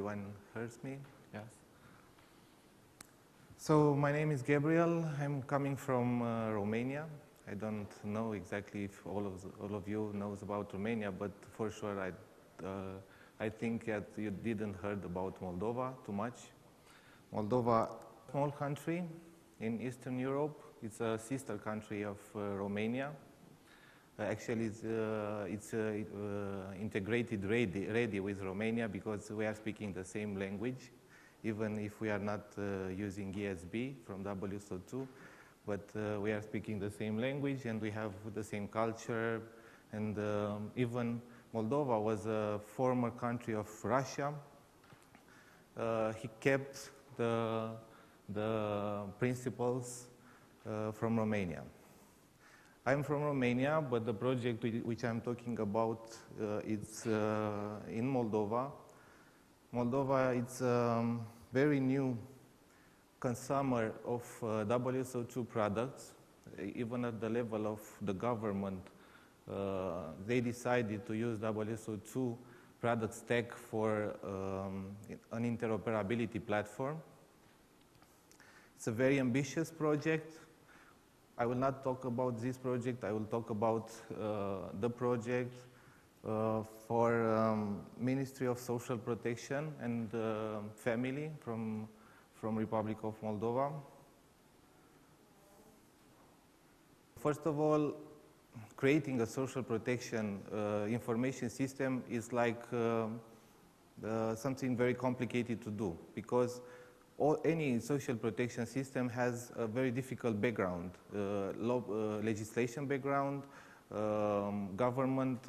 everyone hears me. Yes. So my name is Gabriel. I'm coming from Romania. I don't know exactly if all of you knows about Romania, but for sure I think that you didn't heard about Moldova too much. Moldova, small country in Eastern Europe. It's a sister country of Romania. Actually, it's integrated ready with Romania because we are speaking the same language, even if we are not using ESB from WSO2, but we are speaking the same language and we have the same culture. And even Moldova was a former country of Russia. He kept the principles from Romania. I'm from Romania, but the project which I'm talking about is in Moldova. Moldova is a very new consumer of WSO2 products. Even at the level of the government, they decided to use WSO2 product stack for an interoperability platform. It's a very ambitious project. I will not talk about this project. I will talk about the project for Ministry of Social Protection and Family from Republic of Moldova. First of all, creating a social protection information system is like something very complicated to do, because any social protection system has a very difficult background, legislation background, government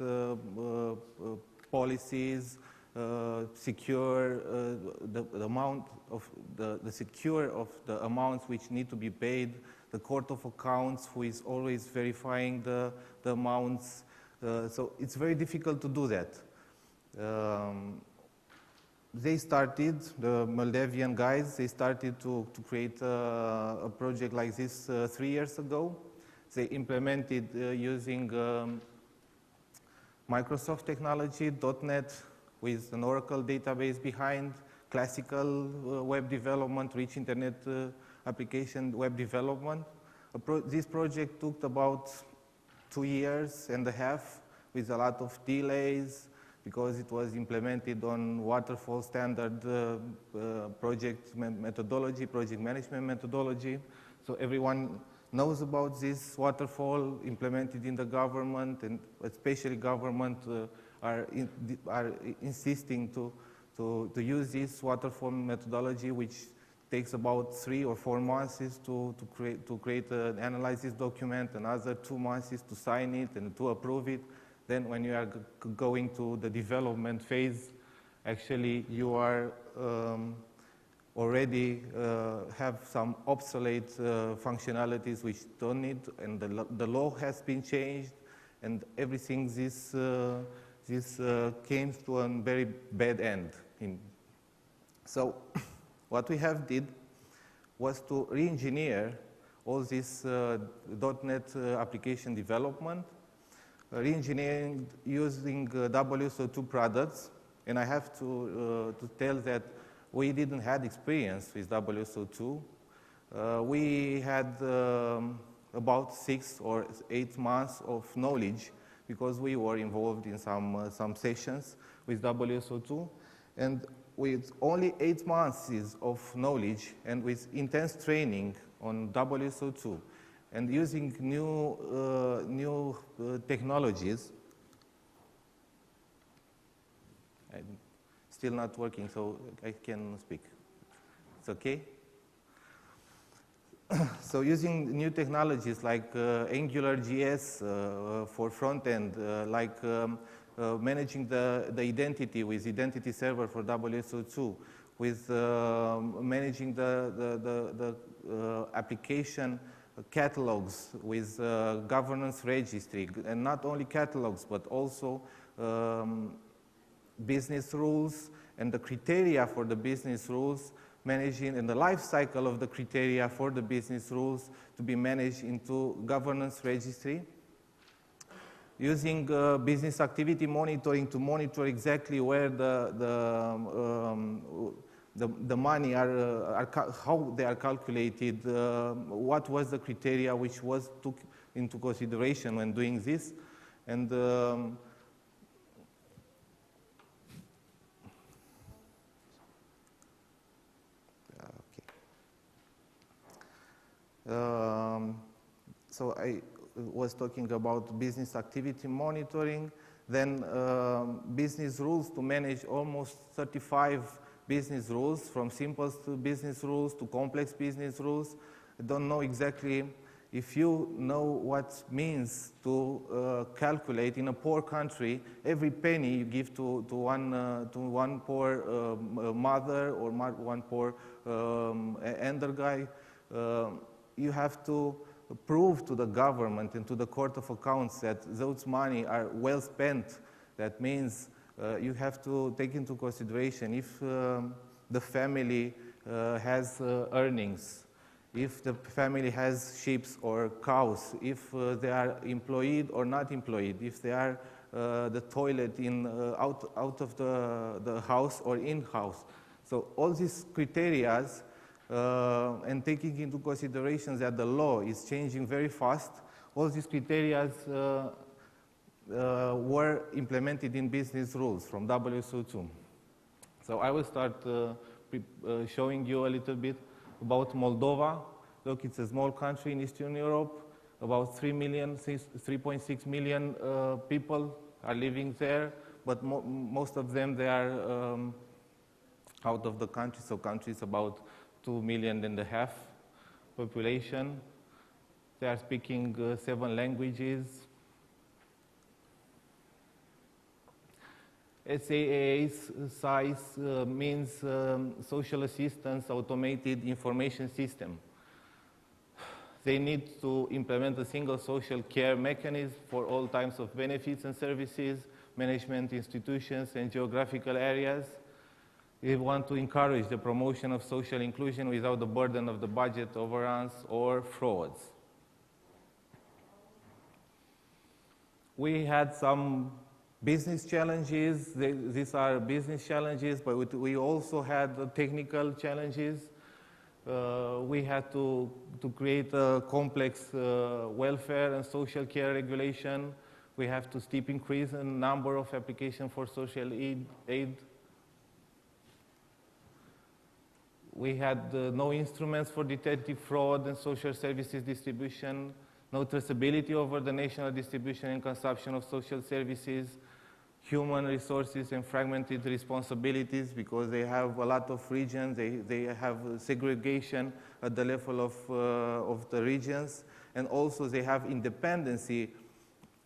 policies, secure the amount of the secure of the amounts which need to be paid, the Court of Accounts who is always verifying the amounts. So it's very difficult to do that. They started, the Moldavian guys, they started to create a project like this 3 years ago. They implemented using Microsoft technology, .NET, with an Oracle database behind, classical web development, rich internet application web development. This project took about 2.5 years with a lot of delays, because it was implemented on waterfall standard project methodology, project management methodology. So everyone knows about this waterfall implemented in the government, and especially government are insisting to use this waterfall methodology, which takes about 3 or 4 months to create an analysis document, another 2 months to sign it and to approve it. Then when you are going to the development phase, actually you are already have some obsolete functionalities which don't need, and the law has been changed, and everything this came to a very bad end. So what we have did was to re-engineer all this .NET application development, re-engineering using WSO2 products. And I have to tell that we didn't have experience with WSO2. We had about 6 or 8 months of knowledge, because we were involved in some sessions with WSO2. And with only 8 months of knowledge and with intense training on WSO2, and using new technologies. I'm still not working, so I can speak. It's okay? So using new technologies like AngularJS for front end, like managing the identity with Identity Server for WSO2, with managing the application catalogs with governance registry, and not only catalogs, but also business rules and the criteria for the business rules, managing and the life cycle of the criteria for the business rules to be managed into governance registry. using business activity monitoring to monitor exactly where the money how they are calculated, what was the criteria which was took into consideration when doing this, and so I was talking about business activity monitoring, then business rules to manage almost 35 business rules, from simple business rules to complex business rules. I don't know exactly if you know what it means to calculate in a poor country every penny you give to one poor mother or one poor elder guy. You have to prove to the government and to the Court of Accounts that those money are well spent. That means you have to take into consideration if the family has earnings, if the family has sheep or cows, if they are employed or not employed, if they are the toilet out of the house or in-house. So all these criteria, and taking into consideration that the law is changing very fast, all these criteria were implemented in business rules from WSO2. So I will start showing you a little bit about Moldova. Look, it's a small country in Eastern Europe. About 3.6 million people are living there, but most of them, they are out of the country. So country is about 2.5 million population. They are speaking 7 languages. SAA's size means social assistance automated information system. They need to implement a single social care mechanism for all types of benefits and services, management institutions, and geographical areas. They want to encourage the promotion of social inclusion without the burden of the budget overruns or frauds. We had some business challenges. These are business challenges, but we also had technical challenges. We had to create a complex welfare and social care regulation. We have to steep increase in number of applications for social aid. We had no instruments for detecting fraud and social services distribution, no traceability over the national distribution and consumption of social services, human resources and fragmented responsibilities because they have a lot of regions, they have segregation at the level of the regions, and also they have independency.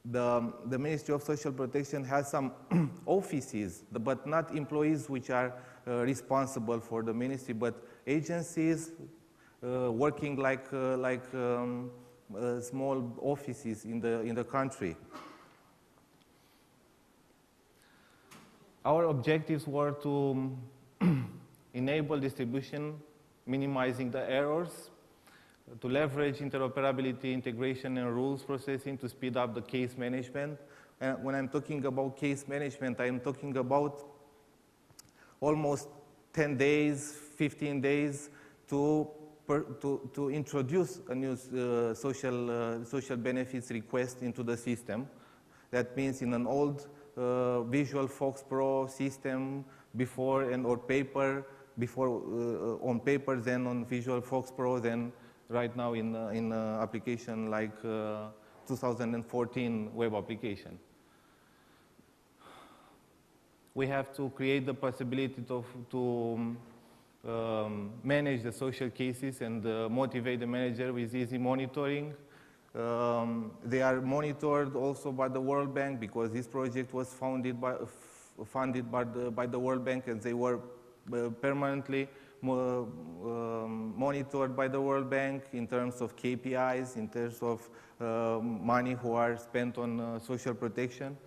The Ministry of Social Protection has some offices, but not employees which are responsible for the ministry, but agencies working like small offices in the country. Our objectives were to enable distribution, minimizing the errors, to leverage interoperability, integration, and rules processing to speed up the case management. And when I'm talking about case management, I'm talking about almost 10 days, 15 days to introduce a new social benefits request into the system. That means in an old Visual Fox Pro system before and or paper, before on paper, then on Visual Fox Pro, then right now in application like 2014 web application. We have to create the possibility to manage the social cases and motivate the manager with easy monitoring. They are monitored also by the World Bank because this project was funded by the World Bank, and they were permanently monitored by the World Bank in terms of KPIs, in terms of money who are spent on social protection.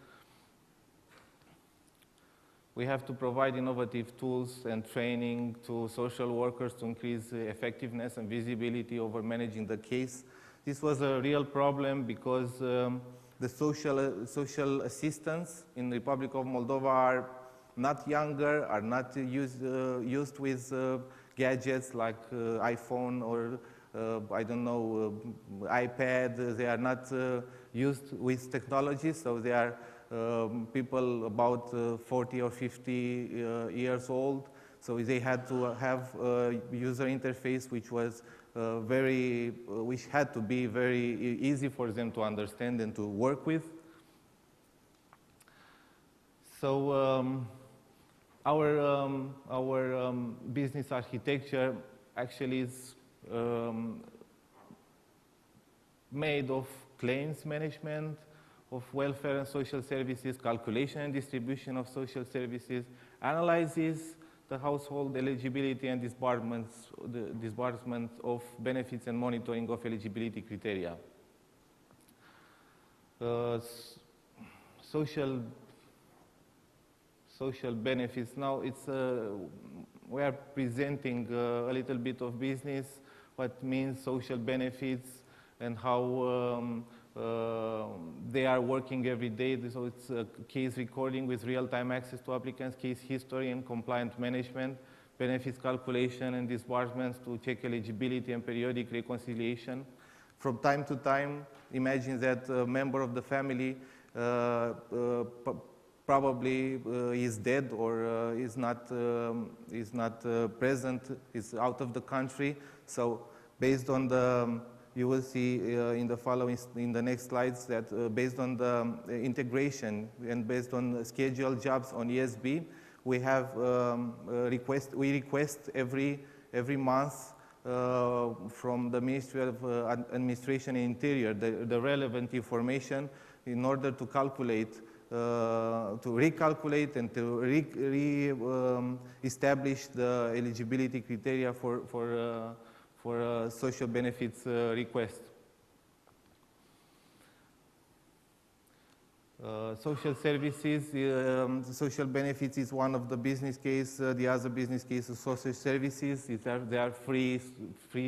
We have to provide innovative tools and training to social workers to increase effectiveness and visibility over managing the case. This was a real problem because the the social assistants in the Republic of Moldova are not younger, are not used with gadgets like iPhone or I don't know, iPad. They are not used with technology, so they are people about 40 or 50 years old. So they had to have a user interface which was which had to be very easy for them to understand and to work with. So our business architecture actually is made of claims management, of welfare and social services, calculation and distribution of social services, analyzes the household eligibility and disbursement of benefits and monitoring of eligibility criteria. Social benefits. Now we are presenting a little bit of business, what means social benefits and how they are working every day. So it's a case recording with real-time access to applicants, case history and compliant management, benefits calculation and disbursements to check eligibility and periodic reconciliation. From time to time, imagine that a member of the family probably is dead or is not present, is out of the country. So based on the you will see in the next slides that based on the integration and based on scheduled jobs on ESB, we have we request every month from the Ministry of Administration and Interior the relevant information in order to calculate, to recalculate and to establish the eligibility criteria for social benefits request. Social services, social benefits is one of the business case. The other business case is social services. They are free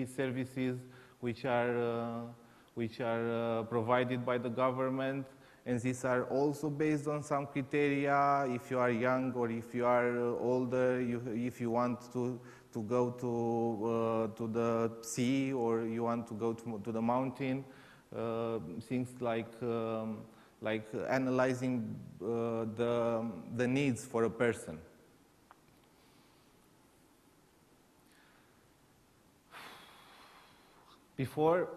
services which are provided by the government, and these are also based on some criteria. If you are young or if you are older, if you want to go to the sea or you want to go to the mountain, things like analyzing the needs for a person. Before,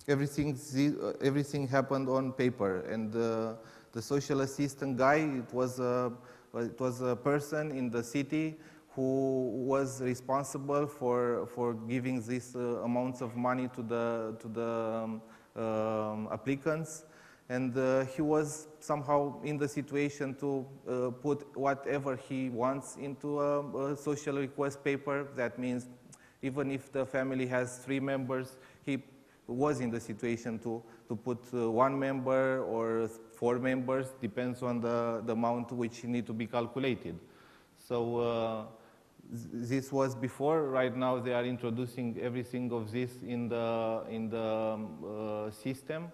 everything happened on paper, and the social assistant guy, it was a person in the city who was responsible for giving these amounts of money to the applicants, and he was somehow in the situation to put whatever he wants into a social request paper. That means even if the family has 3 members, he was in the situation to put 1 member or 4 members, depends on the amount which need to be calculated. So this was before. Right now they are introducing everything of this in the system,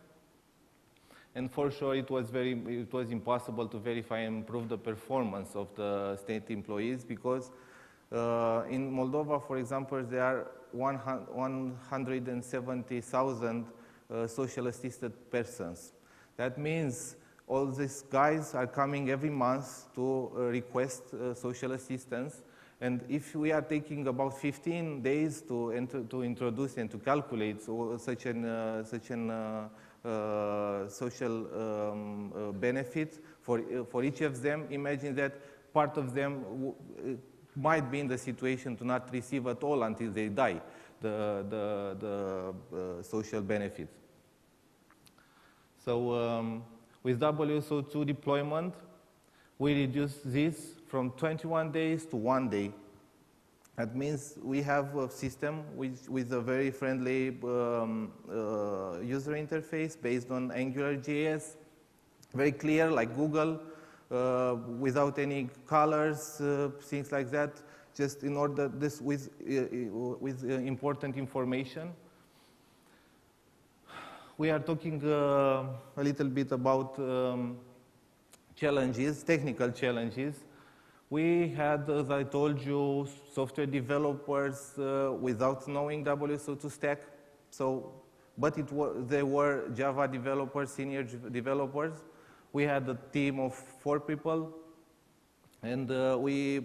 and for sure it was impossible to verify and improve the performance of the state employees, because in Moldova, for example, there are 170,000 social assisted persons. That means all these guys are coming every month to request social assistance, and if we are taking about 15 days to introduce and to calculate such an social benefit for each of them, imagine that part of them might be in the situation to not receive at all until they die the social benefits. So with WSO2 deployment, we reduce this from 21 days to 1 day. That means we have a system with a very friendly user interface based on AngularJS, very clear, like Google, without any colors, things like that, just in order this with important information. we are talking a little bit about challenges, technical challenges. We had, as I told you, software developers without knowing WSO2 stack. So, but they were Java developers, senior developers. We had a team of 4 people, and we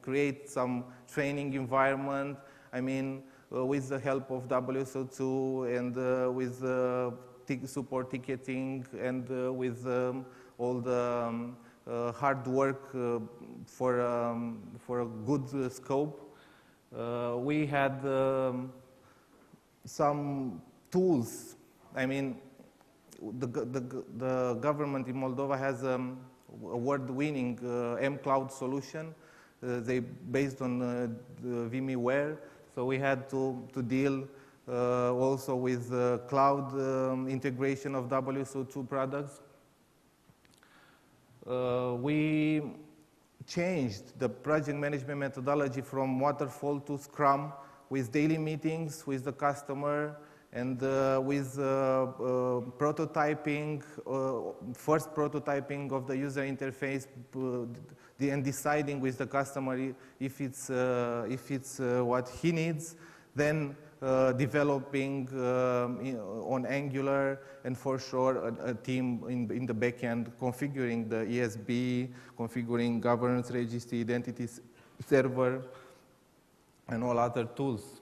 create some training environment. I mean, with the help of WSO2 and with support ticketing and with all the hard work for a good scope. We had some tools. I mean, the government in Moldova has award-winning mCloud solution. They based on VMware. So we had to deal also with cloud integration of WSO2 products. We changed the project management methodology from waterfall to Scrum with daily meetings with the customer and with prototyping, first prototyping of the user interface and deciding with the customer if it's what he needs, then developing on Angular, and for sure a team in the backend configuring the ESB, configuring governance registry, identity server, and all other tools.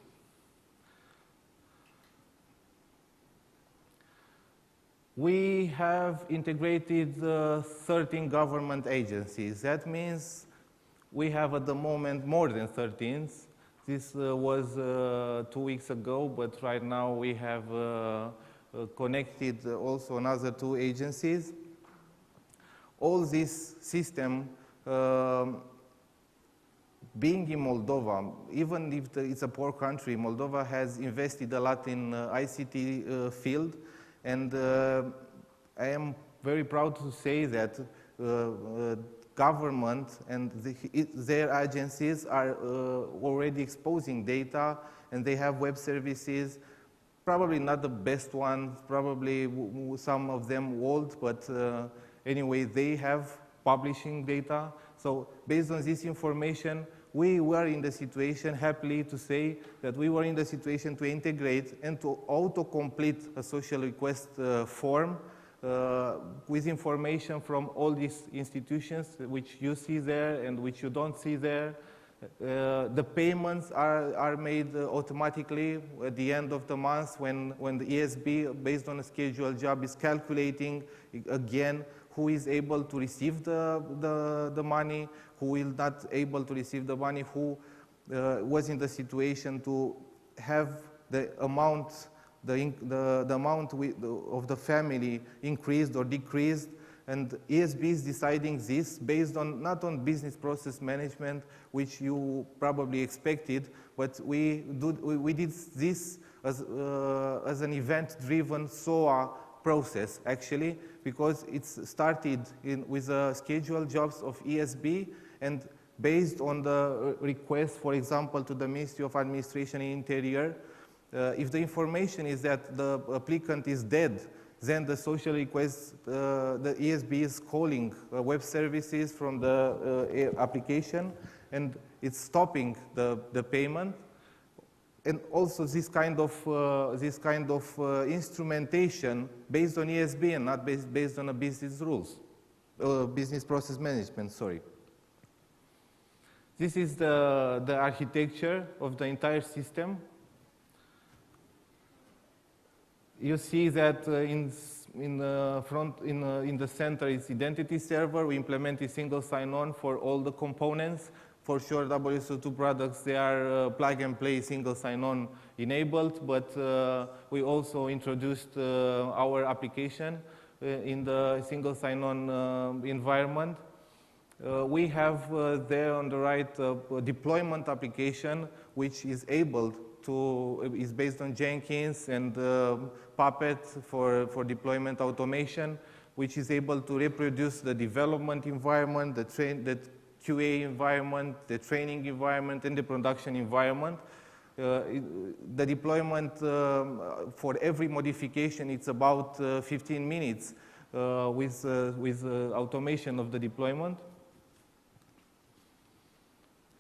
We have integrated 13 government agencies. That means we have at the moment more than 13. This was 2 weeks ago, but right now we have connected also another 2 agencies. All this system, being in Moldova, even if it's a poor country, Moldova has invested a lot in ICT field. And I am very proud to say that government and their agencies are already exposing data, and they have web services, probably not the best ones, probably some of them old, but anyway, they have publishing data. So based on this information, we were in the situation, happily to say, that we were in the situation to integrate and to auto-complete a social request form with information from all these institutions, which you see there and which you don't see there. The payments are made automatically at the end of the month when the ESB, based on a scheduled job, is calculating again who is able to receive the money, who will not able to receive the money, who was in the situation to have the amount, the amount of the family increased or decreased. And ESB is deciding this based on, not on business process management, which you probably expected, but we did this as an event-driven SOA process, actually, because it's started with scheduled jobs of ESB, and based on the request, for example, to the Ministry of Administration and Interior, if the information is that the applicant is dead, then the social request, the ESB is calling web services from the application, and it's stopping the payment. And also this kind of instrumentation based on ESB and not based on a business rules, business process management, sorry. This is the architecture of the entire system. You see that in the center is identity server. We implemented single sign-on for all the components. For sure, WSO2 products, they are plug and play single sign-on enabled, but we also introduced our application in the single sign-on environment. We have there on the right a deployment application, which is able to, is based on Jenkins and Puppet for deployment automation, which is able to reproduce the development environment, the QA environment, the training environment, and the production environment. The deployment for every modification, it's about 15 minutes with automation of the deployment.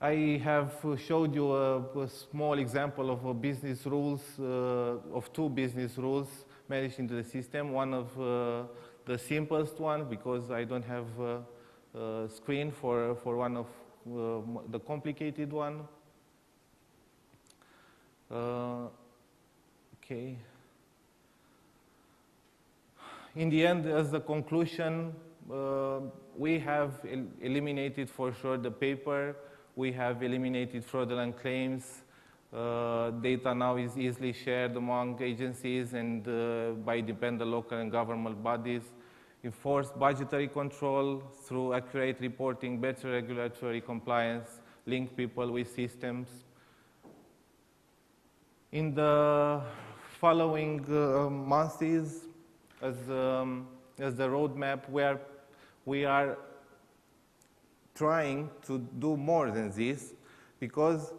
I have showed you a small example of a business rules, of 2 business rules managed into the system. One of the simplest one, because I don't have a screen for one of the complicated one. Okay. In the end, as the conclusion, we have eliminated for sure the paper. We have eliminated fraudulent claims. Data now is easily shared among agencies and by independent local and government bodies. Enforced budgetary control through accurate reporting, better regulatory compliance, link people with systems. In the following months, as the roadmap, we are trying to do more than this, because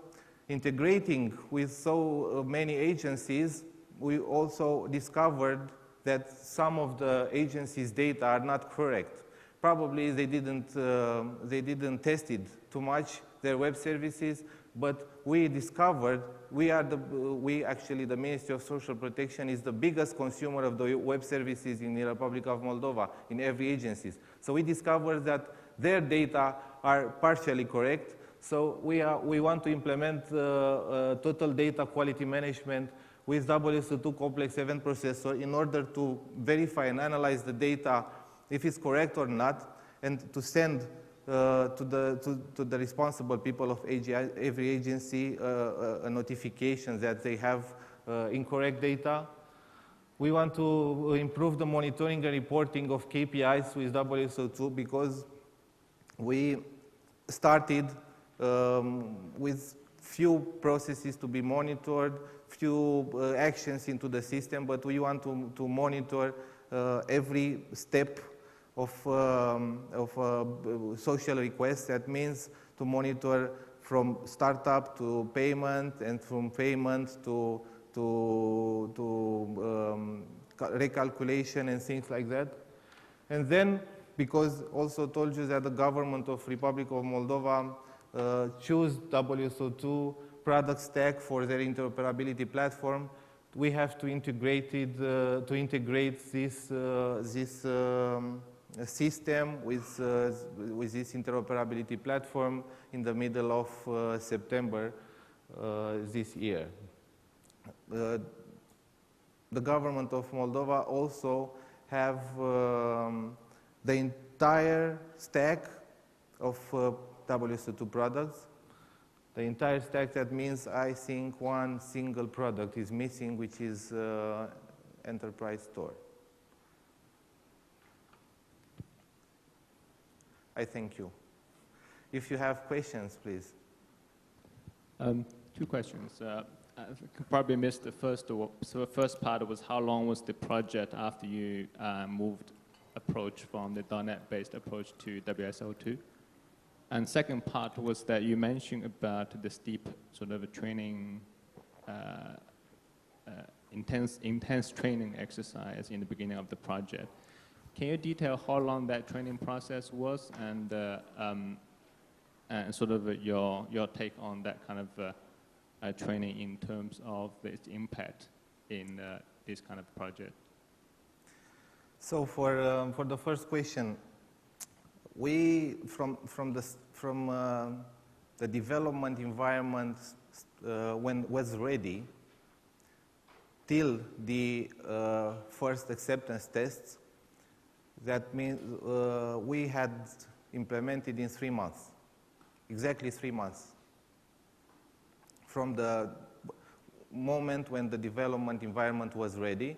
integrating with so many agencies, we also discovered that some of the agencies' data are not correct. Probably they didn't test it too much, their web services, but we discovered, actually the Ministry of Social Protection is the biggest consumer of the web services in the Republic of Moldova, in every agency. So we discovered that their data are partially correct. So we want to implement total data quality management with WSO2 complex event processor in order to verify and analyze the data if it's correct or not, and to send to the responsible people of every agency a notification that they have incorrect data. We want to improve the monitoring and reporting of KPIs with WSO2, because we started with few processes to be monitored, few actions into the system, but we want to monitor every step of social requests. That means to monitor from startup to payment, and from payment to recalculation and things like that. And then, because also told you that the government of Republic of Moldova choose WSO2 product stack for their interoperability platform, we have to integrate this system with this interoperability platform in the middle of September this year. The government of Moldova also have the entire stack of WSO2 products. The entire stack, that means I think one single product is missing, which is Enterprise Store. I thank you. If you have questions, please. 2 questions. I probably missed the first. So the first part was, how long was the project after you moved approach from the .NET-based approach to WSO2? And second part was that you mentioned about the steep sort of a training, intense training exercise in the beginning of the project. Can you detail how long that training process was, and sort of your take on that kind of training in terms of its impact in this kind of project? So for the first question, we from the development environment when was ready till the first acceptance tests, that means we had implemented in 3 months, exactly 3 months, from the moment when the development environment was ready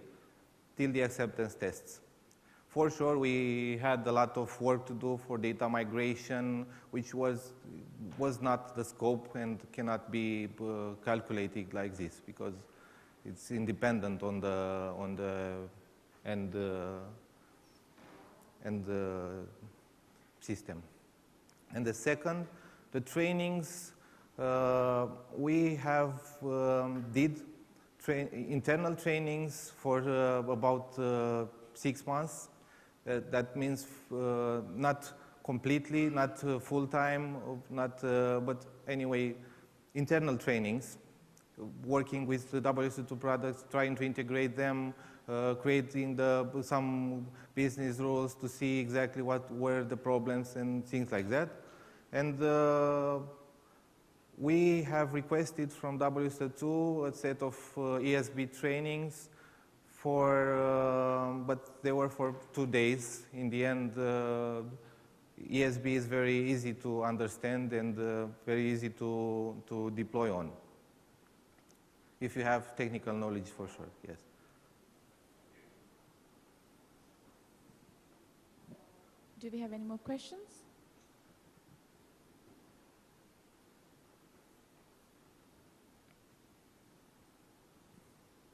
till the acceptance tests. For sure, we had a lot of work to do for data migration, which was not the scope and cannot be calculated like this, because it's independent on the system. And the second, the trainings We have did internal trainings for about 6 months. That means not completely, not full-time, but anyway, internal trainings, working with the WSO2 products, trying to integrate them, creating some business rules to see exactly what were the problems and things like that. And we have requested from WSO2 a set of ESB trainings but they were for 2 days. In the end, ESB is very easy to understand and very easy to deploy on. If you have technical knowledge, for sure, yes. Do we have any more questions?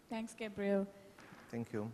Thanks, Gabriel. Thank you.